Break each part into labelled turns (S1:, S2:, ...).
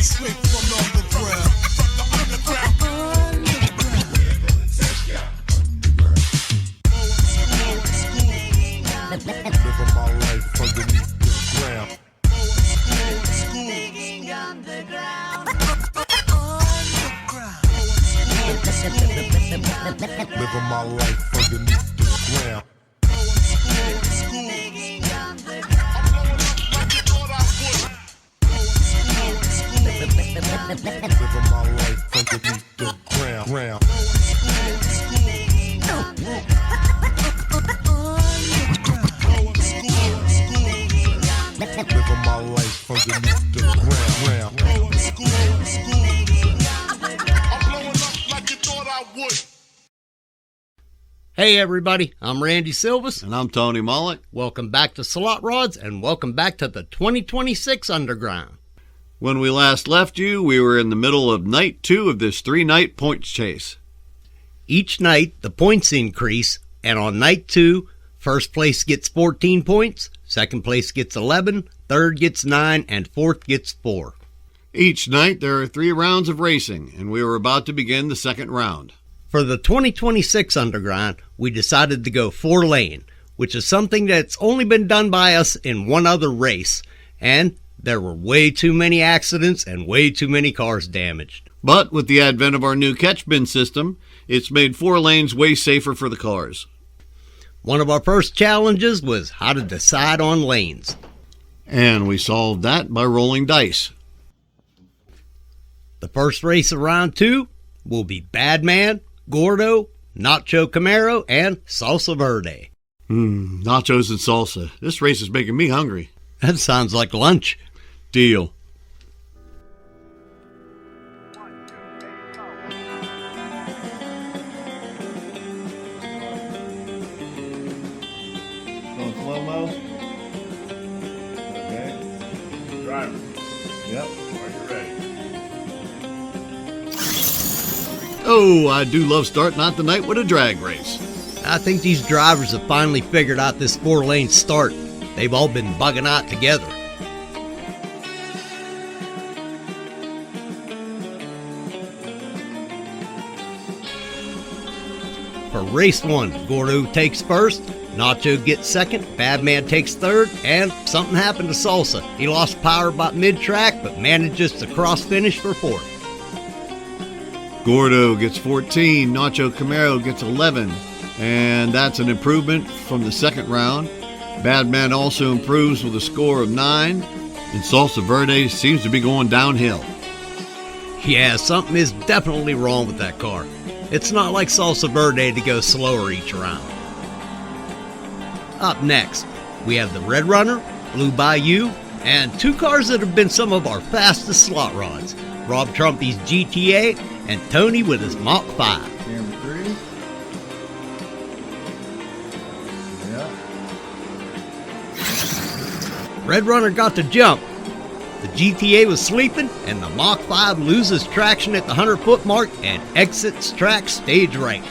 S1: Straight from the underground. Living my life underneath the ground. Digging underground. Living my life underneath the ground. Living my life underneath the ground. Living my life underneath the ground. I'm blowing up like you thought I would.
S2: Hey everybody, I'm Randy Silvas.
S3: And I'm Tony Mullet.
S2: Welcome back to Slotrods and welcome back to the 2026 Underground.
S3: When we last left you, we were in the middle of night 2 of this 3-night points chase.
S2: Each night, the points increase, and on night 2, first place gets 14 points, second place gets 11, third gets 9, and fourth gets 4.
S3: Each night, there are 3 rounds of racing, and we were about to begin the second round.
S2: For the 2026 Underground, we decided to go 4-lane, which is something that's only been done by us in one other race, and there were way too many accidents and way too many cars damaged.
S3: But with the advent of our new catch bin system, it's made 4 lanes way safer for the cars.
S2: One of our first challenges was how to decide on lanes.
S3: And we solved that by rolling dice.
S2: The first race of round 2 will be Badman, Gordo, Nacho Camaro, and Salsa Verde.
S3: Nachos and salsa. This race is making me hungry.
S2: That sounds like lunch.
S3: Deal. Going slow-mo? Okay.
S4: Driver,
S3: Yep.
S4: are you ready?
S3: Oh, I do love starting out the night with a drag race.
S2: I think these drivers have finally figured out this 4-lane start. They've all been bugging out together. For race 1, Gordo takes first, Nacho gets second, Badman takes third, and something happened to Salsa. He lost power about mid-track, but manages to cross-finish for 4th.
S3: Gordo gets 14, Nacho Camaro gets 11, and that's an improvement from the second round. Badman also improves with a score of 9, and Salsa Verde seems to be going downhill.
S2: Yeah, something is definitely wrong with that car. It's not like Salsa Verde to go slower each round. Up next, we have the Red Runner, Blue Bayou, and 2 cars that have been some of our fastest slot rods. Rob Trumpy's GTA and Tony with his Mach 5.
S3: Camera 3. Yeah.
S2: Red Runner got the jump. The GTA was sleeping, and the Mach 5 loses traction at the 100-foot mark and exits track stage right.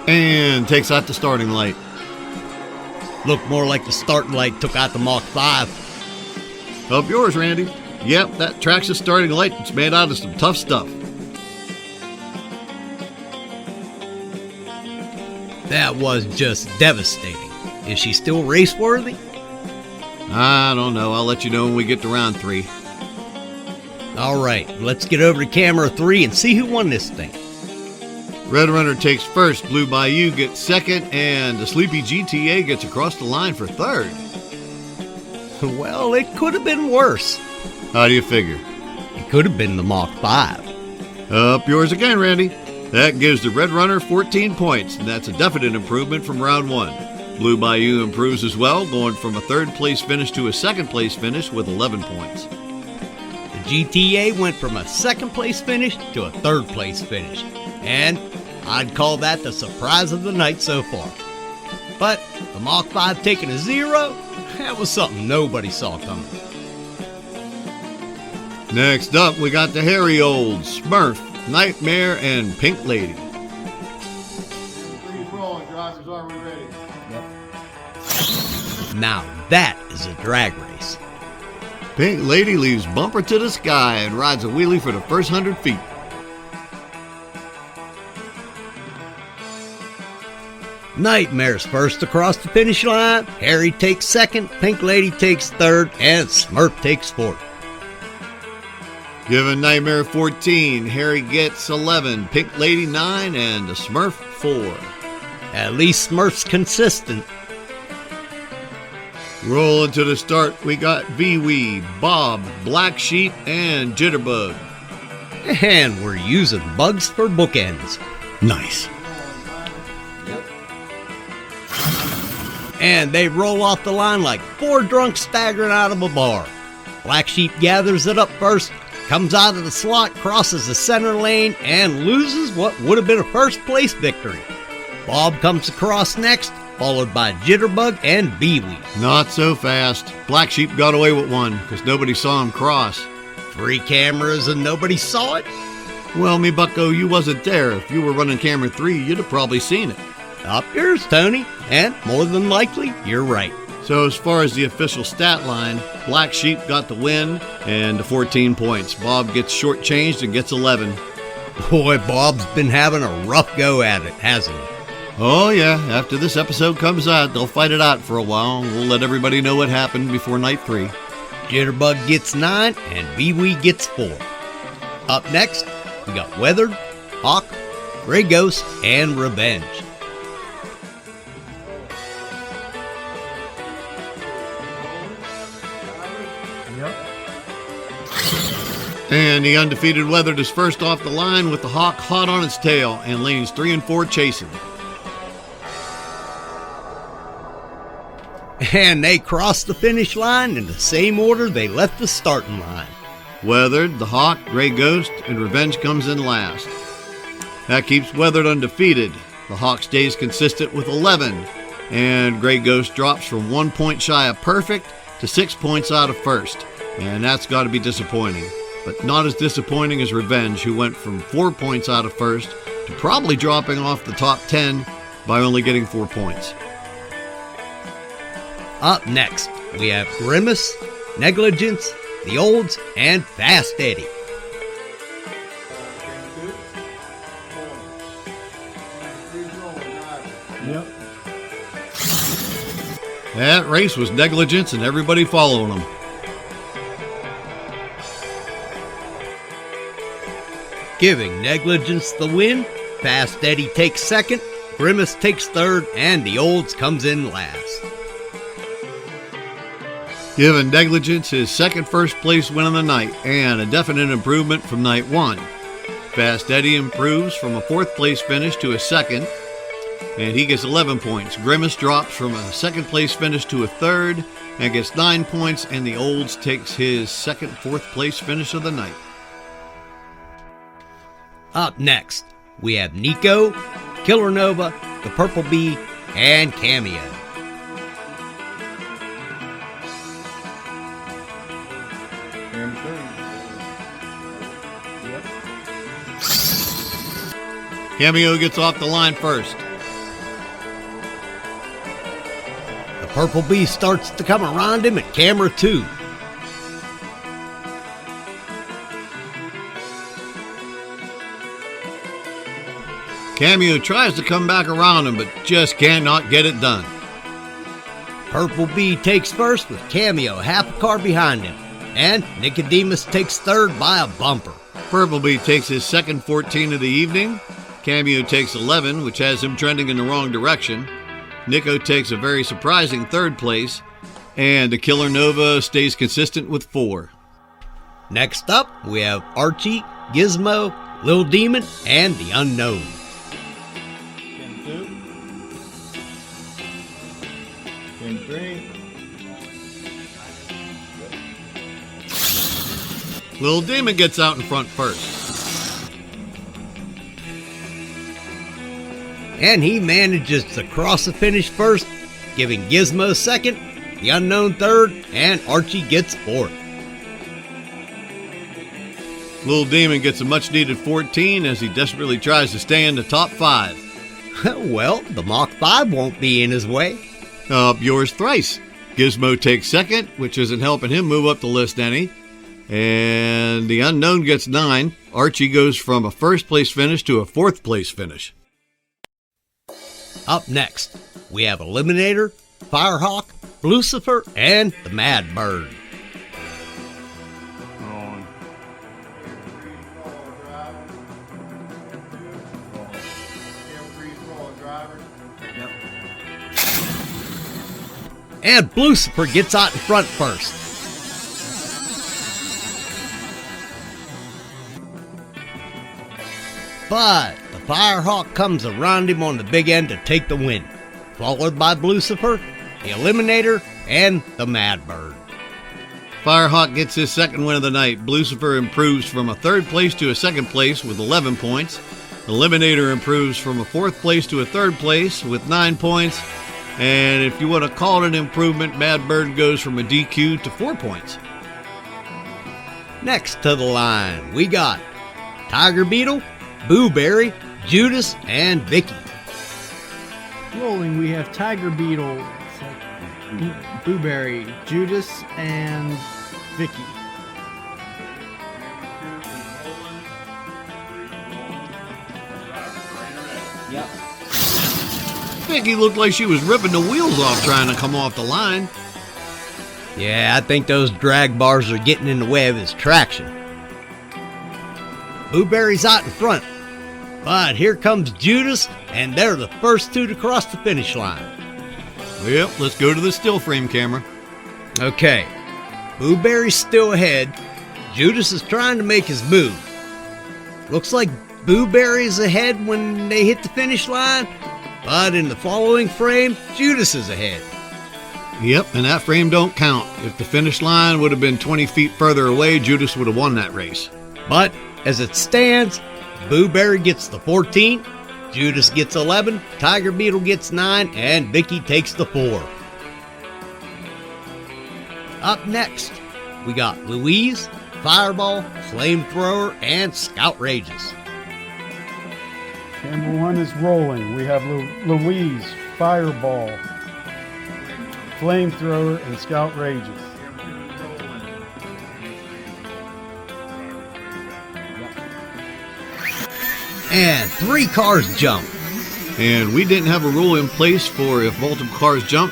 S3: And takes out the starting light.
S2: Looked more like the starting light took out the Mach 5.
S3: Up yours, Randy. Yep, that tracks the starting light. It's made out of some tough stuff.
S2: That was just devastating. Is she still race-worthy?
S3: I don't know. I'll let you know when we get to round 3.
S2: All right, let's get over to camera 3 and see who won this thing.
S3: Red Runner takes first, Blue Bayou gets second, and the Sleepy GTA gets across the line for 3rd.
S2: Well, it could have been worse.
S3: How do you figure?
S2: It could have been the Mach 5.
S3: Up yours again, Randy. That gives the Red Runner 14 points, and that's a definite improvement from round 1. Blue Bayou improves as well, going from a 3rd place finish to a 2nd place finish with 11 points.
S2: The GTA went from a 2nd place finish to a 3rd place finish, and I'd call that the surprise of the night so far. But the Mach 5 taking a 0, that was something nobody saw coming.
S3: Next up, we got the hairy old Smurf, Nightmare, and Pink Lady. Please roll, drivers, are we ready?
S2: Now that is a drag race.
S3: Pink Lady leaves bumper to the sky and rides a wheelie for the first 100 feet.
S2: Nightmare's first across the finish line. Harry takes second, Pink Lady takes third, and Smurf takes fourth.
S3: Given Nightmare 14, Harry gets 11, Pink Lady 9, and the Smurf 4.
S2: At least Smurf's consistent.
S3: Rolling to the start, we got Wee-Wee, Bob, Black Sheep, and Jitterbug.
S2: And we're using bugs for bookends.
S3: Nice.
S2: And they roll off the line like four drunks staggering out of a bar. Black Sheep gathers it up first, comes out of the slot, crosses the center lane, and loses what would have been a first place victory. Bob comes across next, followed by Jitterbug and Wee-Wee.
S3: Not so fast. Black Sheep got away with one because nobody saw him cross.
S2: 3 cameras and nobody saw it?
S3: Well, me bucko, you wasn't there. If you were running camera 3, you'd have probably seen it.
S2: Up yours, Tony, and more than likely, you're right.
S3: So as far as the official stat line, Black Sheep got the win and the 14 points. Bob gets shortchanged and gets 11.
S2: Boy, Bob's been having a rough go at it, hasn't he?
S3: Oh yeah, after this episode comes out, they'll fight it out for a while. We'll let everybody know what happened before night 3.
S2: Jitterbug gets 9, and Wee-Wee gets 4. Up next, we got Weathered, Hawk, Gray Ghost, and Revenge.
S3: And the undefeated Weathered is first off the line with the Hawk hot on its tail and lanes 3 and 4 chasing.
S2: And they cross the finish line in the same order they left the starting line.
S3: Weathered, the Hawk, Gray Ghost, and Revenge comes in last. That keeps Weathered undefeated. The Hawk stays consistent with 11, and Gray Ghost drops from 1 point shy of perfect to 6 points out of first, and that's got to be disappointing. But not as disappointing as Revenge, who went from 4 points out of first to probably dropping off the top 10 by only getting 4 points.
S2: Up next, we have Grimace, Negligence, The Olds, and Fast Eddie.
S3: That race was Negligence and everybody following them.
S2: Giving Negligence the win, Fast Eddie takes second, Grimace takes third, and The Olds comes in last.
S3: Giving Negligence his second first place win of the night and a definite improvement from night 1. Fast Eddie improves from a 4th place finish to a 2nd, and he gets 11 points. Grimace drops from a 2nd place finish to a 3rd and gets 9 points, and the Olds takes his 2nd 4th place finish of the night.
S2: Up next, we have Nico, Killer Nova, the Purple Bee, and Cameo.
S3: Cameo gets off the line first.
S2: The Purple Bee starts to come around him at camera 2.
S3: Cameo tries to come back around him, but just cannot get it done.
S2: Purple Bee takes first with Cameo half a car behind him, and Nicodemus takes third by a bumper.
S3: Purple Bee takes his second 14 of the evening. Cameo takes 11, which has him trending in the wrong direction. Nico takes a very surprising 3rd place, and the Killer Nova stays consistent with 4.
S2: Next up, we have Archie, Gizmo, Lil Demon, and the Unknown.
S4: Pin 3.
S3: Lil Demon gets out in front first.
S2: And he manages to cross the finish first, giving Gizmo second, the Unknown third, and Archie gets fourth.
S3: Lil Demon gets a much-needed 14 as he desperately tries to stay in the top 5.
S2: Well, the Mach 5 won't be in his way.
S3: Up yours thrice. Gizmo takes second, which isn't helping him move up the list any. And the unknown gets 9. Archie goes from a first place finish to a fourth place finish.
S2: Up next, we have Eliminator, Firehawk, Lucifer, and the Mad Bird. And Lucifer gets out in front first. But the Firehawk comes around him on the big end to take the win, followed by Lucifer, the Eliminator, and the Mad Bird.
S3: Firehawk gets his second win of the night. Lucifer improves from a third place to a second place with 11 points. Eliminator improves from a fourth place to a third place with 9 points. And if you want to call it an improvement, Mad Bird goes from a DQ to 4 points.
S2: Next to the line, we got Tiger Beetle, Boo Berry, Judas, and Vicky.
S5: Rolling, we have Tiger Beetle, Boo Berry, Judas, and Vicky.
S6: Yep.
S3: Vicky looked like she was ripping the wheels off trying to come off the line.
S2: Yeah, I think those drag bars are getting in the way of his traction. Boo Berry's out in front, but here comes Judas, and they're the first two to cross the finish line.
S3: Well, let's go to the still frame camera.
S2: Okay, Boo Berry's still ahead. Judas is trying to make his move. Looks like Boo Berry's ahead when they hit the finish line, but in the following frame, Judas is ahead.
S3: Yep, and that frame don't count. If the finish line would have been 20 feet further away, Judas would have won that race.
S2: But as it stands, Boo Berry gets the 14, Judas gets 11, Tiger Beetle gets 9, and Vicky takes the 4. Up next, we got Louise, Fireball, Flamethrower, and Scout Rages.
S7: Camera 1 is rolling. We have Louise, Fireball, Flamethrower, and Scout Rages.
S2: And 3 cars jump.
S3: And we didn't have a rule in place for if multiple cars jump,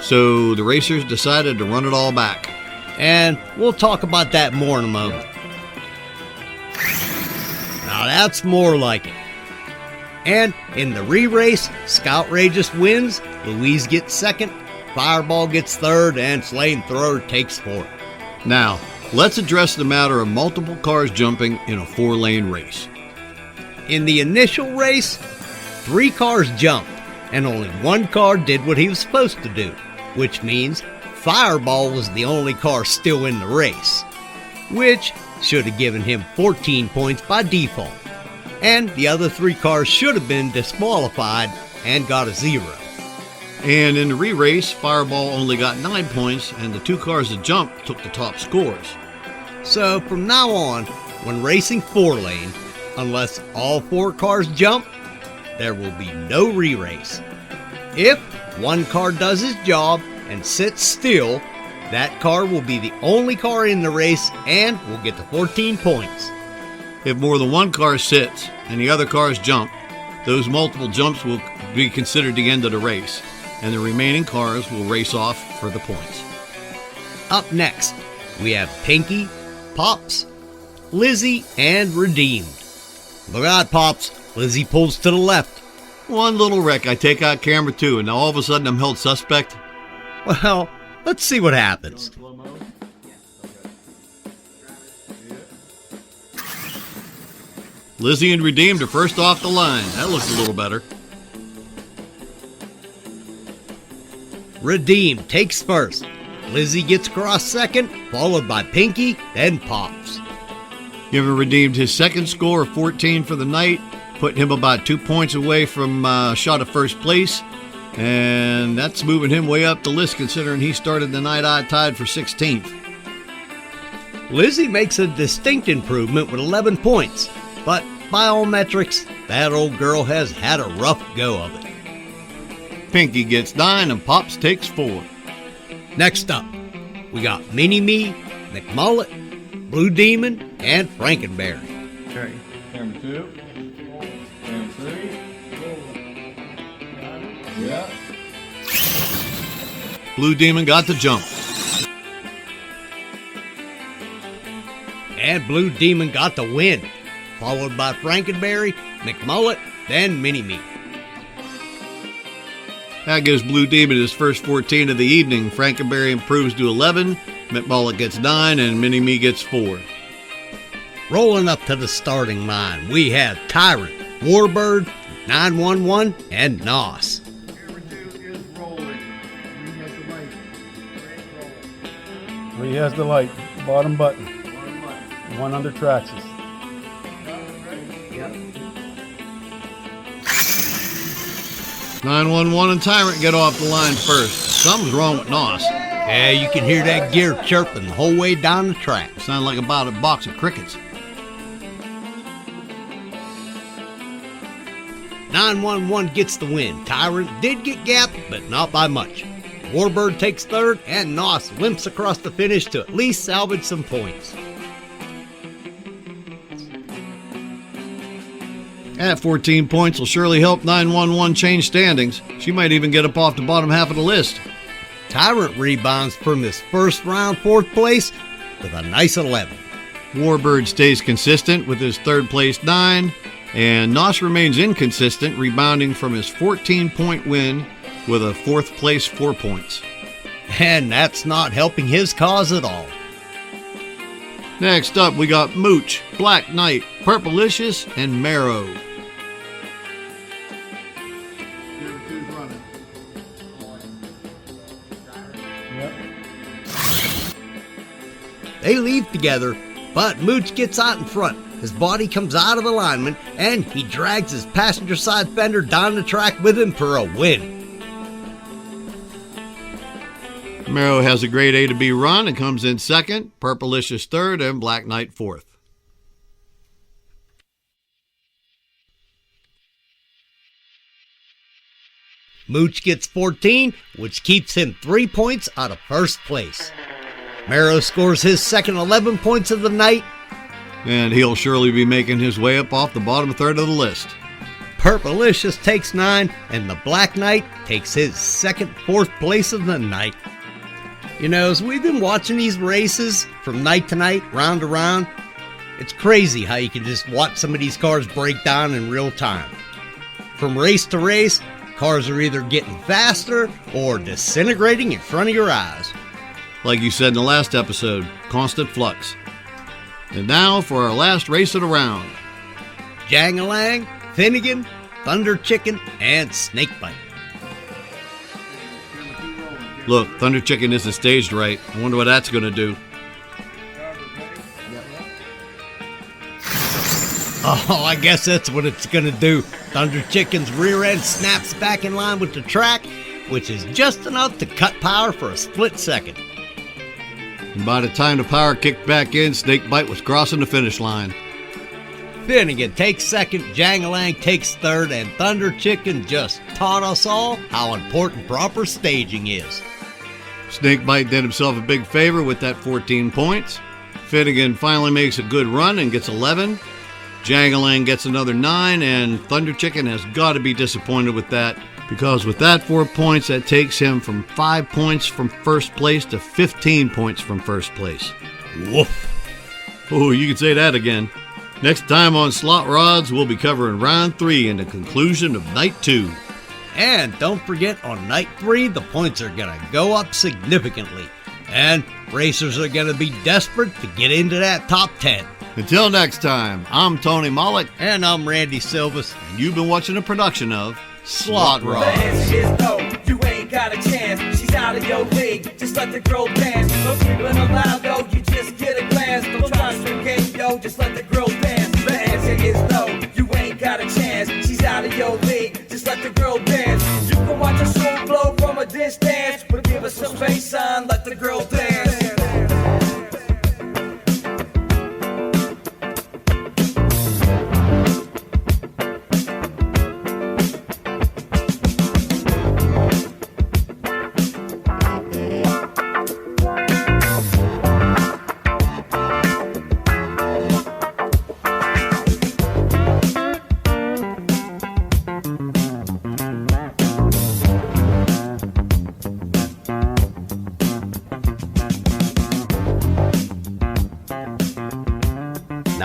S3: so the racers decided to run it all back.
S2: And we'll talk about that more in a moment. Now that's more like it. And in the re-race, Scout Rages wins, Louise gets second, Fireball gets third, and Flamethrower takes fourth.
S3: Now, let's address the matter of multiple cars jumping in a 4-lane race.
S2: In the initial race, 3 cars jumped, and only 1 car did what he was supposed to do, which means Fireball was the only car still in the race, which should have given him 14 points by default. And the other 3 cars should have been disqualified and got a 0.
S3: And in the re-race, Fireball only got 9 points, and the 2 cars that jumped took the top scores.
S2: So from now on, when racing 4-lane, unless all 4 cars jump, there will be no re-race. If 1 car does his job and sits still, that car will be the only car in the race and will get the 14 points.
S3: If more than 1 car sits and the other cars jump, those multiple jumps will be considered the end of the race, and the remaining cars will race off for the points.
S2: Up next, we have Pinky, Pops, Lizzie, and Redeemed. Look out, Pops. Lizzie pulls to the left.
S3: One little wreck, I take out camera 2, and now all of a sudden I'm held suspect.
S2: Well, let's see what happens.
S3: Lizzie and Redeemed are first off the line. That looks a little better.
S2: Redeemed takes first. Lizzie gets across second, followed by Pinky, then Pops.
S3: Giving Redeemed his second score of 14 for the night, putting him about 2 points away from shot of first place. And that's moving him way up the list considering he started the night tied for 16th.
S2: Lizzie makes a distinct improvement with 11 points, but by all metrics, that old girl has had a rough go of it.
S3: Pinky gets 9 and Pops takes 4.
S2: Next up, we got Mini-Me, McMullet, Blue Demon, and Frankenberry.
S5: Okay.
S4: Camera 2. Camera 3. Yeah.
S3: Blue Demon got the jump.
S2: And Blue Demon got the win, followed by Frankenberry, McMullet, then Mini-Me.
S3: That gives Blue Demon his first 14 of the evening. Frankenberry improves to 11, McMullet gets 9, and Mini-Me gets 4.
S2: Rolling up to the starting line, we have Tyrant, Warbird, 911, and Nos.
S7: Lee has the light, bottom button. One under Traxxas.
S3: 911 and Tyrant get off the line first. Something's wrong with Nos.
S2: Yeah, you can hear that gear chirping the whole way down the track.
S3: Sound like about a box of crickets.
S2: 911 gets the win. Tyrant did get gapped, but not by much. Warbird takes third, and Nos limps across the finish to at least salvage some points.
S3: At 14 points will surely help 911 change standings. She might even get up off the bottom half of the list.
S2: Tyrant rebounds from his first round 4th place with a nice 11.
S3: Warbird stays consistent with his third place 9, and Nos remains inconsistent, rebounding from his 14-point win with a 4th place 4 points.
S2: And that's not helping his cause at all.
S3: Next up, we got Mooch, Black Knight, Purplicious, and Marrow.
S2: They leave together, but Mooch gets out in front. His body comes out of alignment, and he drags his passenger side fender down the track with him for a win.
S3: Marrow has a great A to B run and comes in second, Purplicious third, and Black Knight fourth.
S2: Mooch gets 14, which keeps him 3 points out of first place. Marrow scores his second 11 points of the night,
S3: And he'll surely be making his way up off the bottom third of the list.
S2: Purplicious takes 9, and the Black Knight takes his second 4th place of the night. You know, as we've been watching these races from night to night, round to round, it's crazy how you can just watch some of these cars break down in real time. From race to race, cars are either getting faster or disintegrating in front of your eyes.
S3: Like you said in the last episode, constant flux. And now for our last race of the round.
S2: Jangalang, Finnegan, Thunder Chicken, and Snakebite.
S3: Look, Thunder Chicken isn't staged right. I wonder what that's going to do.
S2: Oh, I guess that's what it's going to do. Thunder Chicken's rear end snaps back in line with the track, which is just enough to cut power for a split second.
S3: And by the time the power kicked back in, Snakebite was crossing the finish line.
S2: Finnegan takes second, Jangalang takes third, and Thunder Chicken just taught us all how important proper staging is.
S3: Snakebite did himself a big favor with that 14 points. Finnegan finally makes a good run and gets 11. Jangalang gets another 9, and Thunder Chicken has got to be disappointed with that, because with that 4 points, that takes him from 5 points from first place to 15 points from first place.
S2: Woof.
S3: Oh, you can say that again. Next time on Slotrods, we'll be covering round 3 and the conclusion of night 2.
S2: And don't forget, on night 3, the points are going to go up significantly. And racers are going to be desperate to get into that top 10.
S3: Until next time, I'm Tony Mollick,
S2: And I'm Randy Silvas.
S3: and you've been watching a production of
S2: Slot
S3: Rods.
S6: The answer is no, you ain't got a chance. She's out of your league, just let the girl dance. No creeping around, though, you just get a glance. Don't try to swim game, yo, just let the girl dance. The answer is no, you ain't got a chance. She's out of your league, just let the girl dance. You can watch a soul blow from a distance, but give her some space on, let the girl dance.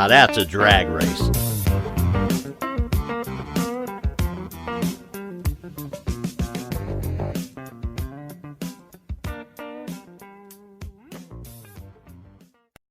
S8: Now that's a drag race.